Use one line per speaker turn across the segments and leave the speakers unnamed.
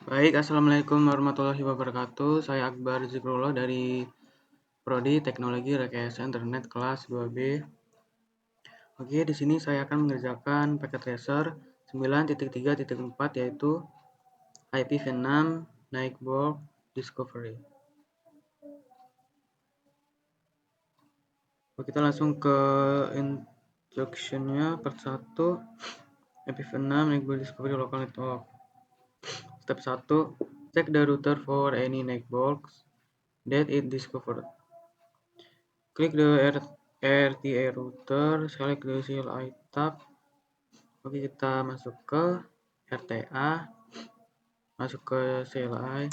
Baik, Assalamualaikum warahmatullahi wabarakatuh. Saya Akbar Zikrullah dari Prodi Teknologi Rekayasa Internet kelas 2B. Oke, di sini saya akan mengerjakan paket tracer 9.3.4 yaitu IPv6 Network Discovery. Oke, kita langsung ke instructionnya part 1 IPv6 Network Discovery Local Network. Step 1, check the router for any networks that it discovered. Klik the RTA router, select the CLI tab. Oke, kita masuk ke RTA, masuk ke CLI.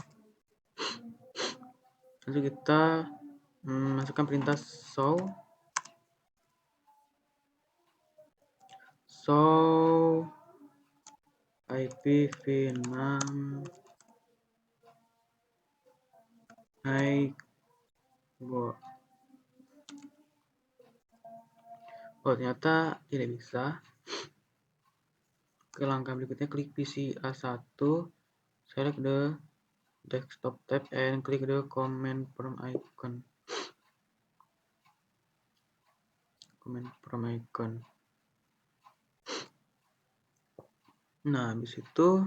Lalu kita masukkan perintah show IPv6 network. Oh, ternyata tidak bisa. Ke langkah berikutnya, klik PCA1, select the desktop tab and click the command prompt icon. Nah, habis itu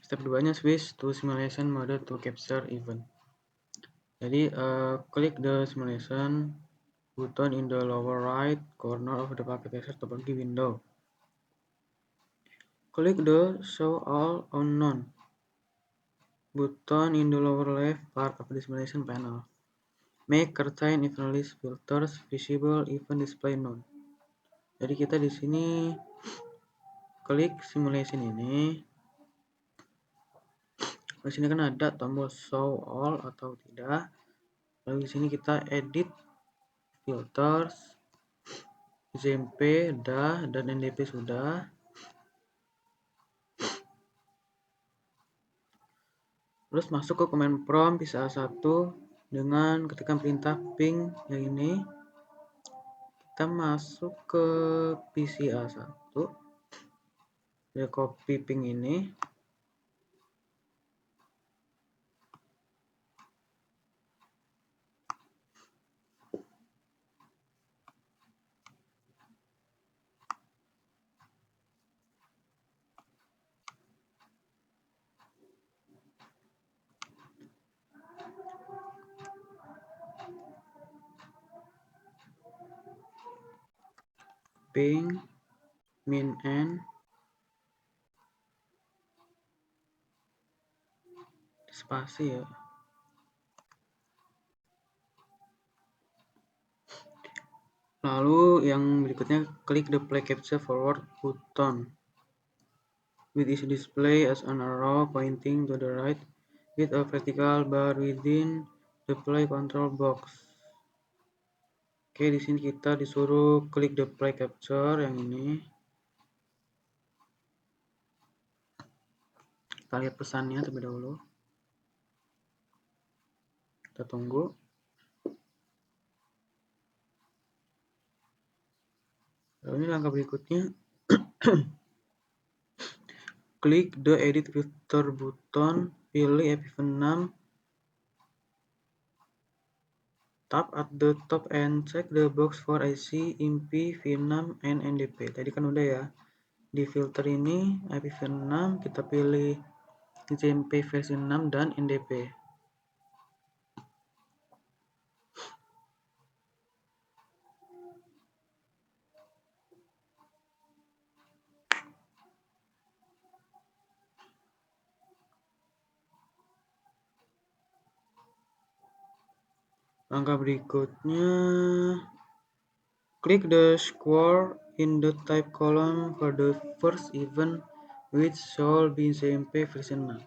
step 2-nya switch to simulation mode to capture event. Jadi klik the simulation button in the lower right corner of the packet tracer topology window. Click the show all unknown button in the lower left part of the simulation panel. Make certain event list filters visible event display none. Jadi kita di sini klik simulation ini. Di sini kan ada tombol show all atau tidak. Lalu di sini kita edit filters, ZMP udah dan NDP sudah. Terus masuk ke command prompt PCA1 dengan ketikkan perintah ping yang ini. Kita masuk ke PCA1. Kita copy ping ini. Ping min n spasi ya. Lalu yang berikutnya klik the play capture forward button with its display as an arrow pointing to the right with a vertical bar within the play control box. Oke, di sini kita disuruh klik the play capture yang ini. Kita lihat pesannya terlebih dahulu. Kita tunggu. Lalu ini langkah berikutnya. Klik the edit filter button, pilih IPv6, tap at the top and check the box for IC, IMPI, V6, and NDP. Tadi kan udah ya. Di filter ini IPv6 kita pilih ZMP versi 6 dan NDP. Langkah berikutnya, klik the square in the type column for the first event which shall be ZMP version 6.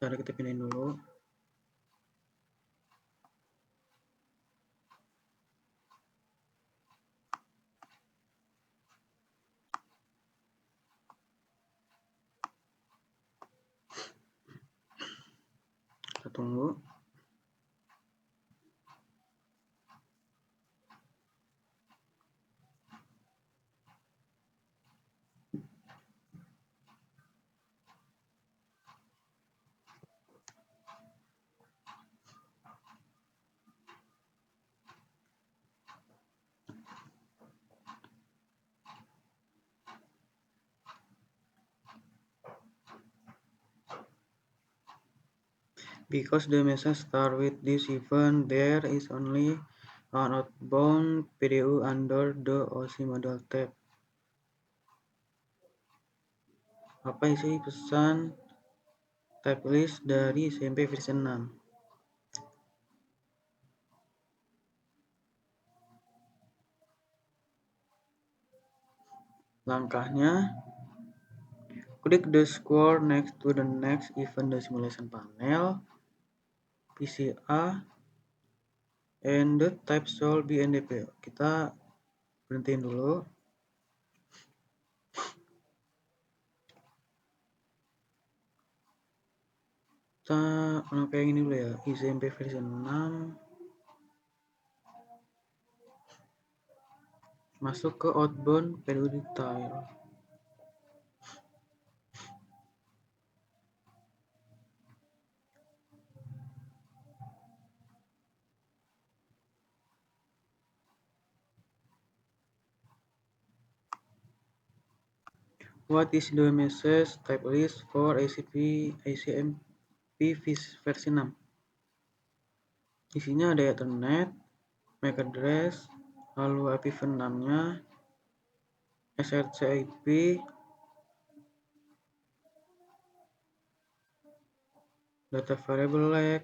Kita pindahin dulu. Kita tunggu. Because the message start with this event, there is only an outbound PDU under the OSI model tab. Apa isi pesan type list dari SMP versi 6? Langkahnya, klik the square next to the next event the simulation panel, PCA, and the type should be NDP. Kita berhentiin dulu. Kita kayak gini dulu ya, SMP versi 6. Masuk ke outbound PDU detail. What is the message type list for ACMP versi 6? Isinya ada Ethernet, MAC address, lalu IPv6-nya, SRC IP, data variable lag,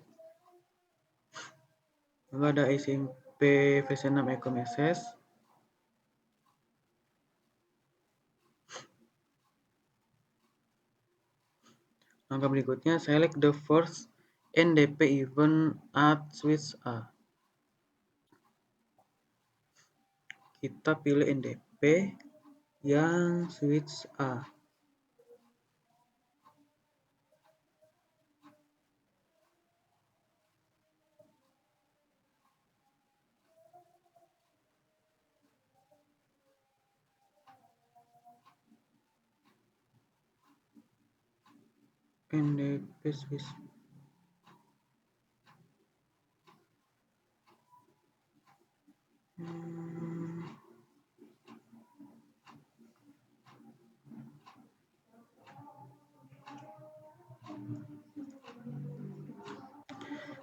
lalu ada ACMP versi 6 echo message. Langkah berikutnya, select the first NDP event at switch A. Kita pilih NDP yang switch A. NDP switch.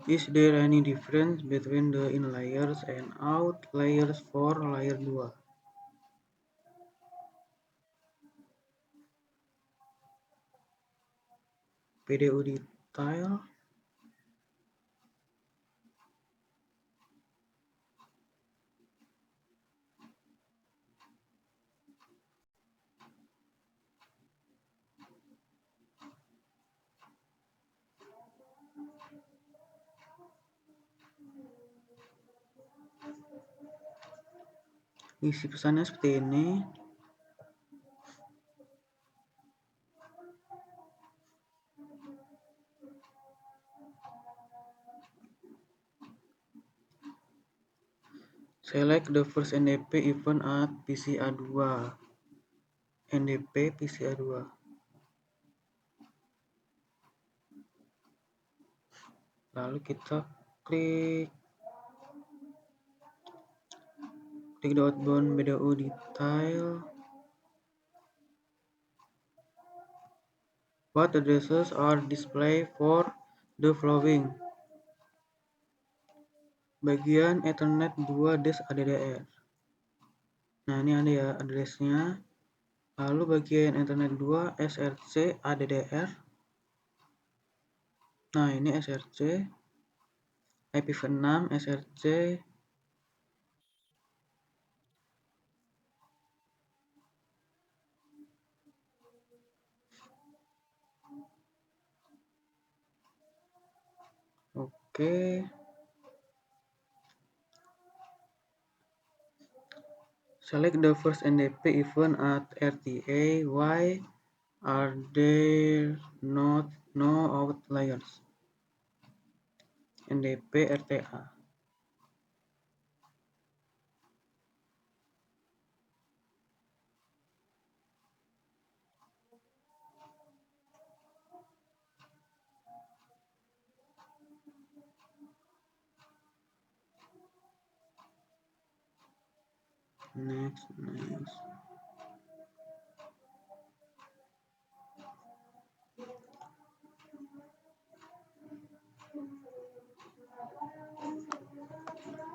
Is there any difference between the in layers and out layers for layer 2? PDU detail. Isi pesannya seperti ini. Select the first NDP event at PCA2. NDP PCA2. Lalu kita klik the outbound PDU detail. What addresses are displayed for the following? Bagian Ethernet 2-ADDR. Nah, ini ada ya addressnya. Lalu bagian Ethernet 2 SRC ADDR. Nah, ini SRC. IPv6 SRC. Oke. Select the first NDP event at RTA. Why are there no outliers? NDP RTA. Next.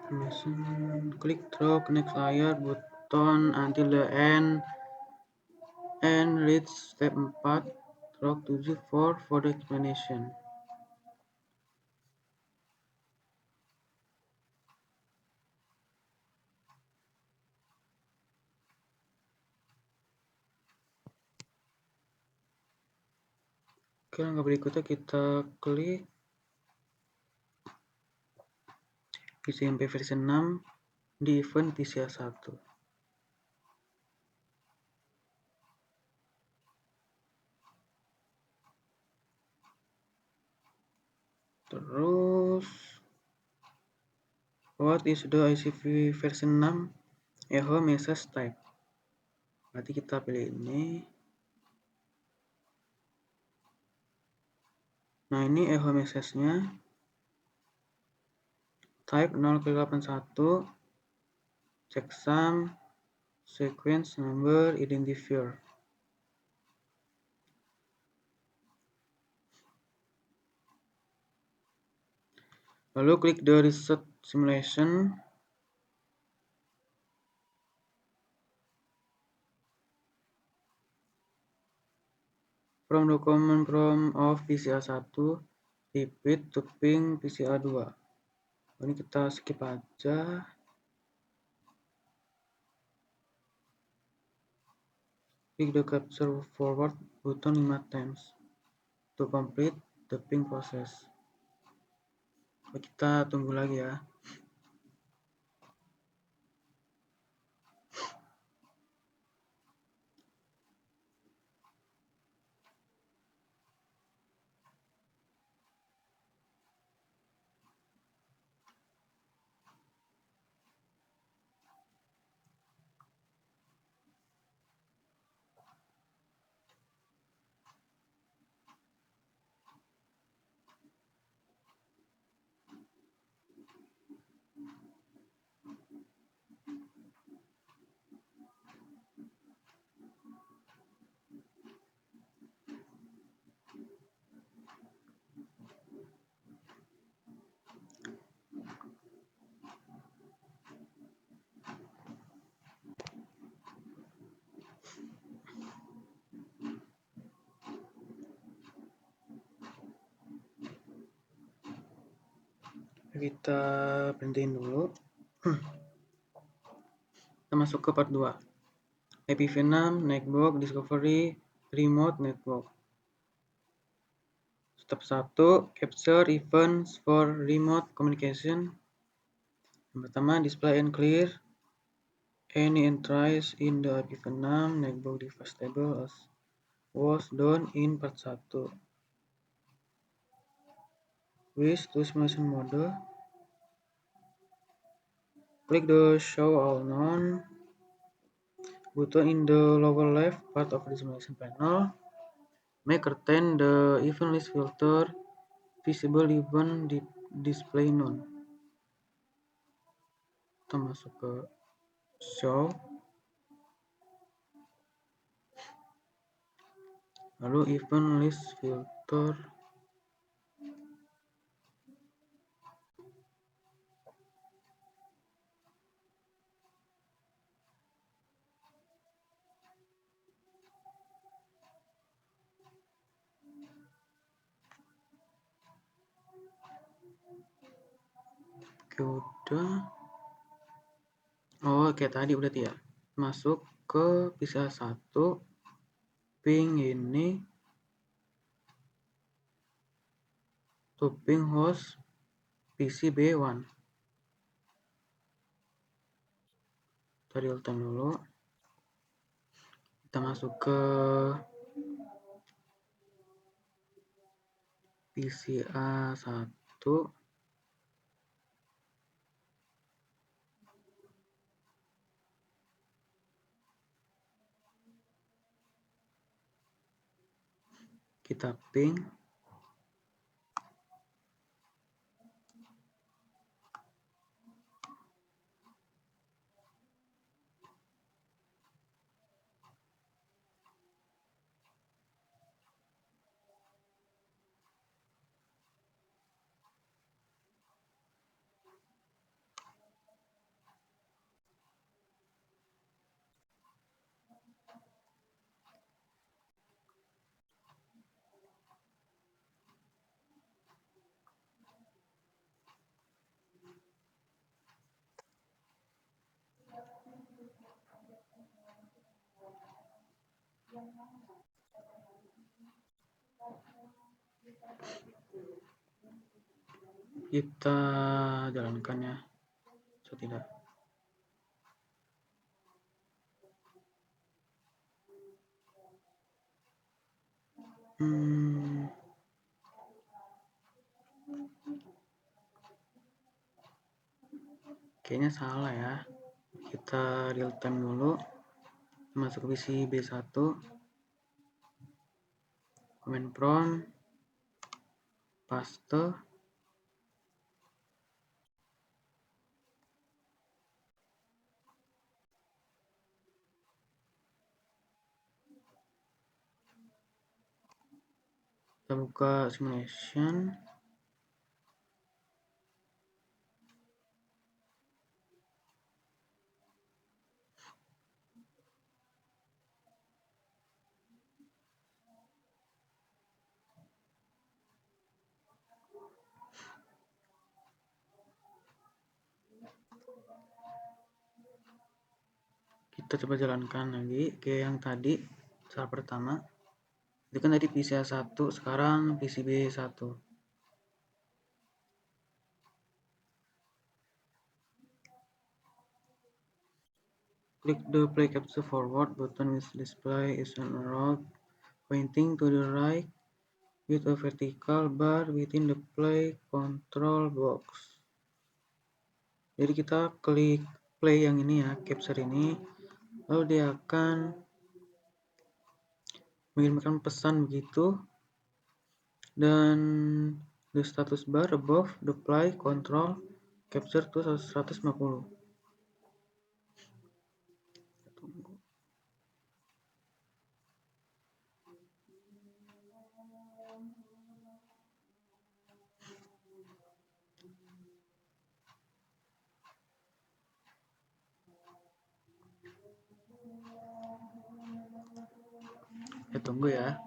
Click through next layer button until the end and reach step 4 drag 7 for further explanation. Oke, langkah berikutnya kita klik PCMP versi 6 di event PCA 1. Terus what is the ICV versi 6 echo message type? Berarti kita pilih ini. Nah, ini echo message-nya type 081 checksum sequence number identifier. Lalu klik the reset simulation. From the command prompt of PCA1, repeat to ping PCA2. Ini kita skip aja. Klik the capture forward button 5 times to complete the ping process. Kita tunggu lagi ya. Kita berhentiin dulu. Kita masuk ke part 2. IPv6 network discovery remote network. Step 1, capture events for remote communication. Yang pertama, display and clear any entries in the IPv6 network device table as was done in part 1. Switch to simulation mode. Click the show all known button in the lower left part of the simulation panel. Make certain the event list filter visible event display none. Kita masuk ke show, lalu event list filter. Oke, udah. Oh, kayak tadi berarti ya. Masuk ke PCA 1, ping ini to ping host PCB1. Kita real time dulu. Kita masuk ke PCA 1. Kita ping. Kita jalankan ya, atau tidak? Kayaknya salah ya. Kita real time dulu. Masuk ke PC B1, command prompt, paste. Kita buka simulation. Kita coba jalankan lagi ke yang tadi, saat pertama. Itu kan tadi PC A1, sekarang PC B1. Click the play capture forward button which display is an arrow pointing to the right with a vertical bar within the play control box. Jadi kita klik play yang ini ya, capture ini, lalu dia akan mengirimkan pesan begitu, dan the status bar above the play control capture to 150. Kita tunggu ya.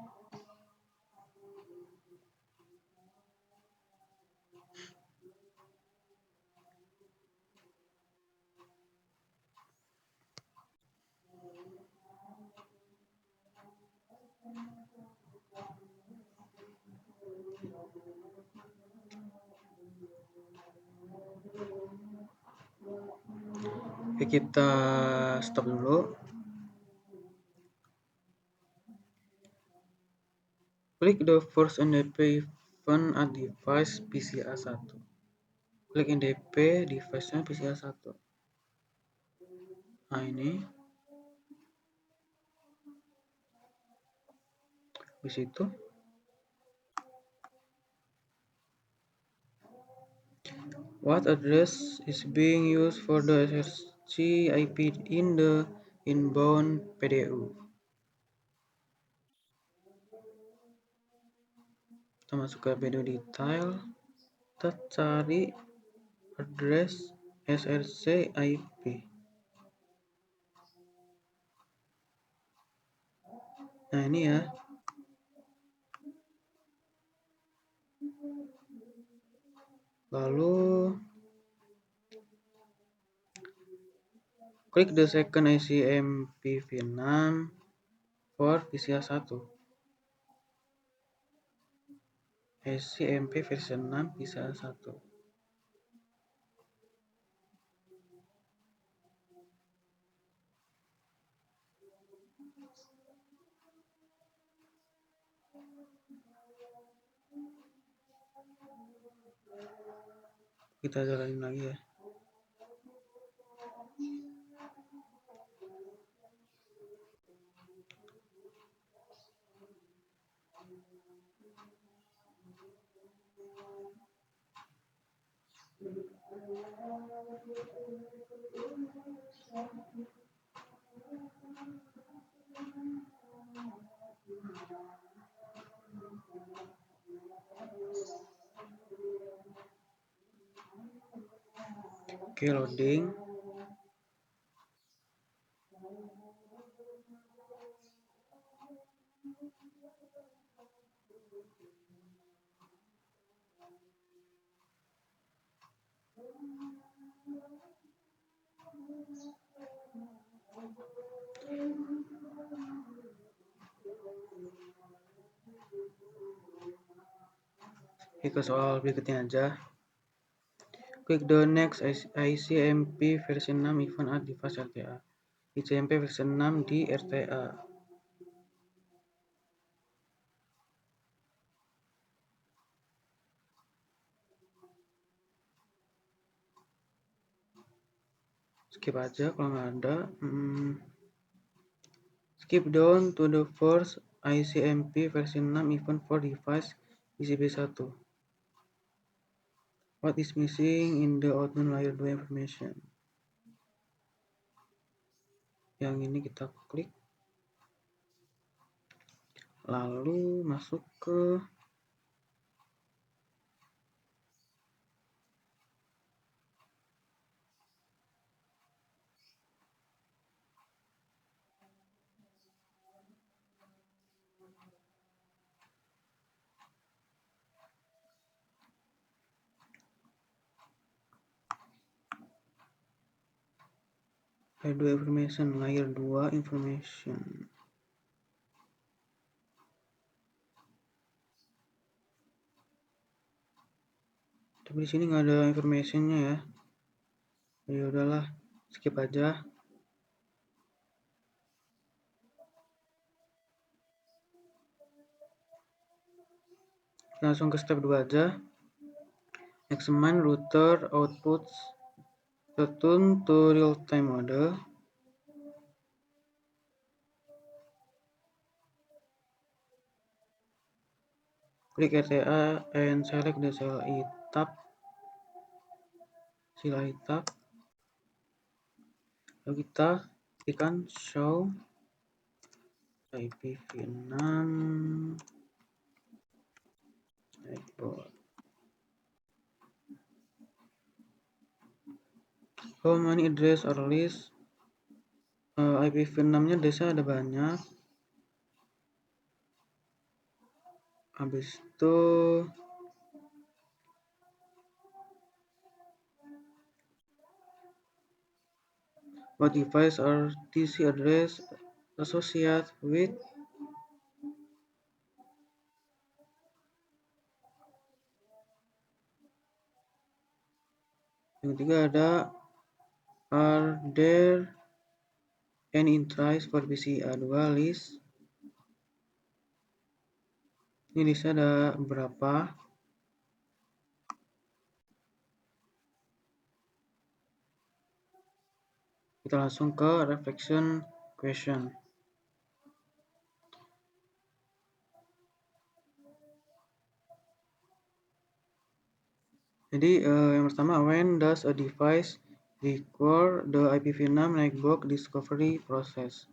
Oke, kita stop dulu. Klik the first NDP event at device PC A1. Klik NDP device-nya PC A1. Nah, ini. Di situ. What address is being used for the SRC IP in the inbound PDU? Kita masuk ke PDU detail. Kita cari address SRC IP. Nah, ini ya. Lalu klik the second ICMPv6 for PC A1. ICMP versi 6 PC A1. Kita jalanin lagi ya. Oke, loading. Ke soal berikutnya aja. Click the next ICMP versi 6 event at device RTA. ICMP versi 6 di RTA. Skip aja kalau nggak ada. Skip down to the first ICMP versi 6 event for device ICP1. What is missing in the outbound layer 2 information? Yang ini kita klik. Lalu masuk ke layer 2 information, layer 2 information. Tapi di sini nggak ada informationnya ya. Ya udahlah, skip aja. Langsung ke step 2 aja. Examine router outputs retune to real-time mode. Klik RTA and select the cell tab. Lalu kita klikkan show IPv6 network. How many address or list? IPv6 nya addressnya ada banyak. Habis itu what device or TC address associated with. Yang ketiga ada are there any entries for PCA2 list. Ini listnya ada berapa? Kita langsung ke reflection question. Jadi yang pertama, when does a device require the IPv6 network discovery process?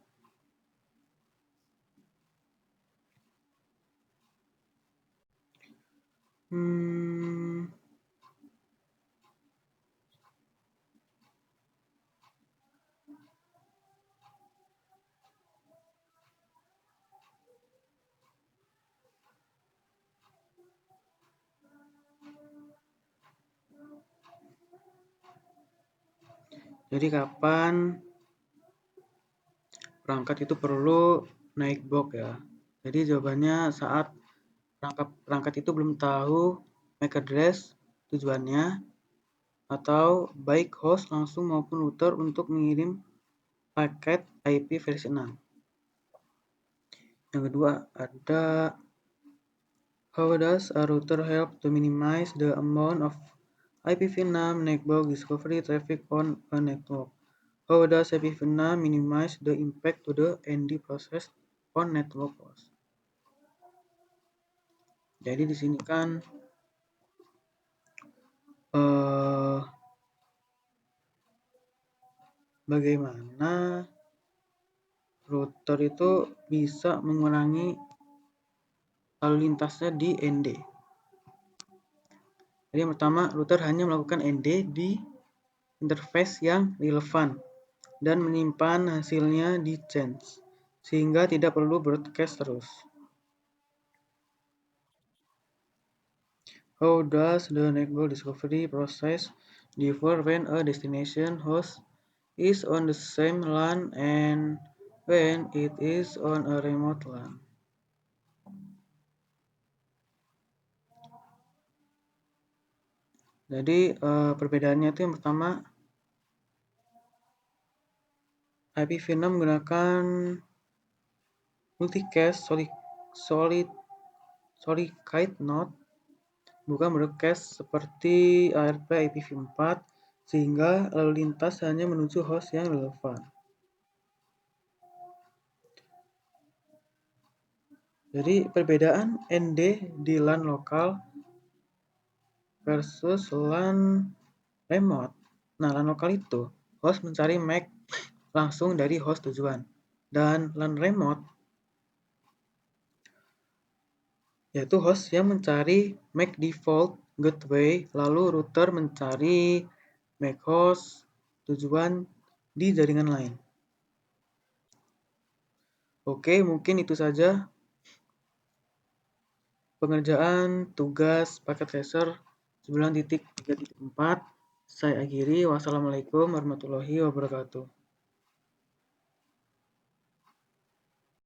Jadi kapan perangkat itu perlu naik box ya? Jadi jawabannya saat perangkat itu belum tahu MAC address tujuannya, atau baik host langsung maupun router untuk mengirim paket IP versi 6. Yang kedua ada how does a router help to minimize the amount of IPv6 network discovery traffic on a network? How does IPv6 minimize the impact to the ND process on network host? Jadi di sini kan bagaimana router itu bisa mengurangi lalu lintasnya di ND. Jadi yang pertama, router hanya melakukan ND di interface yang relevan dan menyimpan hasilnya di change, sehingga tidak perlu broadcast terus. How does the network discovery process differ when a destination host is on the same LAN and when it is on a remote LAN? Jadi perbedaannya itu yang pertama, IPv6 menggunakan multicast solid solenoid node, bukan broadcast seperti ARP IPv4, sehingga lalu lintas hanya menuju host yang relevan. Jadi perbedaan ND di LAN lokal versus LAN remote. Nah, LAN lokal itu host mencari MAC langsung dari host tujuan. Dan LAN remote yaitu host yang mencari MAC default gateway, lalu router mencari MAC host tujuan di jaringan lain. Oke, mungkin itu saja pengerjaan tugas paket tracer 9.3.4. Saya akhiri. Wassalamualaikum warahmatullahi wabarakatuh.